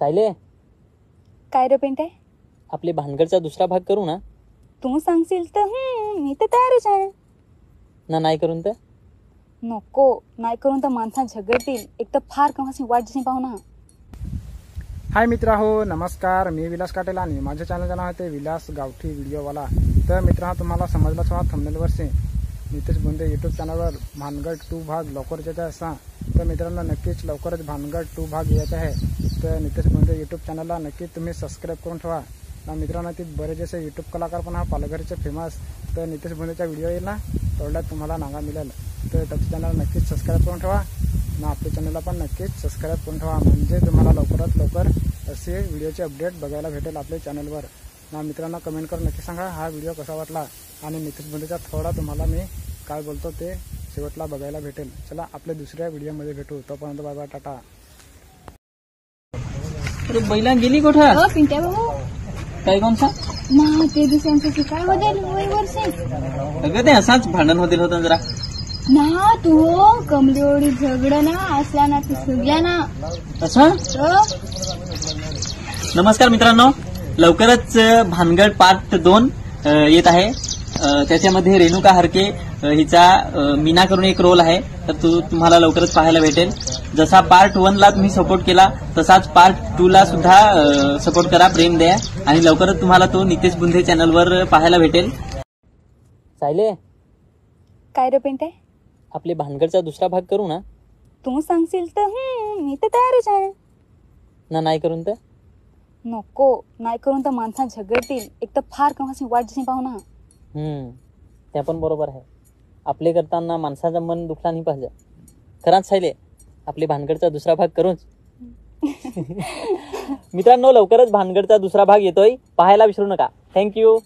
सायले, काय रे पेंटे? आपले भानगडचा दुसरा भाग करू ना? तू सांगशील तर मी तर तयारच आहे ना. नाही करून तर नको. नाही करून तर माणसा झगडतील. एक तर फार कमाशी वाट जशी पाहू ना. हाय मित्रांनो, नमस्कार. मी विलास काटेल आणि माझ्या चॅनलचं नाव आहे विलास गावठी व्हिडिओवाला. तर मित्रांनो, तुम्हाला समजलाच हवा थंबनेलवरचे नितेश बोंदे यूट्यूब चॅनलवर भानगड 2 भाग लवकरच येत आहे. तर मित्रांनो, नक्कीच लवकरच भानगड 2 भाग येत आहे. तर नितेश बोंदे यूट्यूब चॅनलला नक्कीच तुम्ही सबस्क्राईब करून ठेवा ना. मित्रांनो, ते बरेच जसे यूट्यूब कलाकार पण हा पालघरचे फेमस. तर नितेश बोंदेचा व्हिडिओ येईल ना, तेवढ्यात तुम्हाला नागा मिळेल. तर त्याच्या चॅनल नक्कीच सबस्क्राईब करून ठेवा ना. आपल्या चॅनलला पण नक्कीच सबस्क्राईब करून ठेवा, म्हणजे तुम्हाला लवकरात लवकर असे व्हिडिओचे अपडेट बघायला भेटेल आपल्या चॅनलवर ना. मित्रांनो, कमेंट करून नक्की सांगा हा व्हिडिओ कसा वाटला आणि नितेश बोंदेचा थोडा तुम्हाला मी काय बोलतो ते शेवटला बघायला भेटेल. चला, आपल्या दुसऱ्या व्हिडिओमध्ये भेटू. तोपर्यंत बाय बाय, टाटा. अरे बैला गेली कुठं? हो पिंट्या भाऊ, काय कोणसा ना ते दिवसांचं काय बदल वय वर्षे अगं ते असाच भांडण होतं जरा ना. तू कमलीवडी झगड ना असला ना तू सगळ्या ना असं. नमस्कार मित्रांनो, लवकरच भानगड पार्ट 2 येत आहे. त्याच्यामध्ये रेणुका हरके हिचा मीना करून एक रोल आहे. तर तुम्हाला लवकरच पाहायला भेटेल. जसा पार्ट 1 ला तुम्ही सपोर्ट केला तसाच पार्ट 2 ला सुद्धा सपोर्ट करा, प्रेम द्या आणि लवकरच तुम्हाला तो नितेश बोंदे चॅनलवर पाहायला भेटेल. सायले, काय रे पेंटे? आपले भानगडचा दुसरा भाग करू ना? तू सांगशील तर मी तर तयारच आहे ना. नाही करून तर नको. नाही करून तर माणसा झगडतील. एक तर फार कमाशी वाट जशी पाहू ना. त्या पण बरोबर आहे. आपले करताना माणसाचं मन दुखला नाही पाहिजे. खरंच सायले, आपले भानगडचा दुसरा भाग करूच. मित्रांनो, लवकरच भानगडचा दुसरा भाग येतोय, पाहायला विसरू नका. थँक्यू.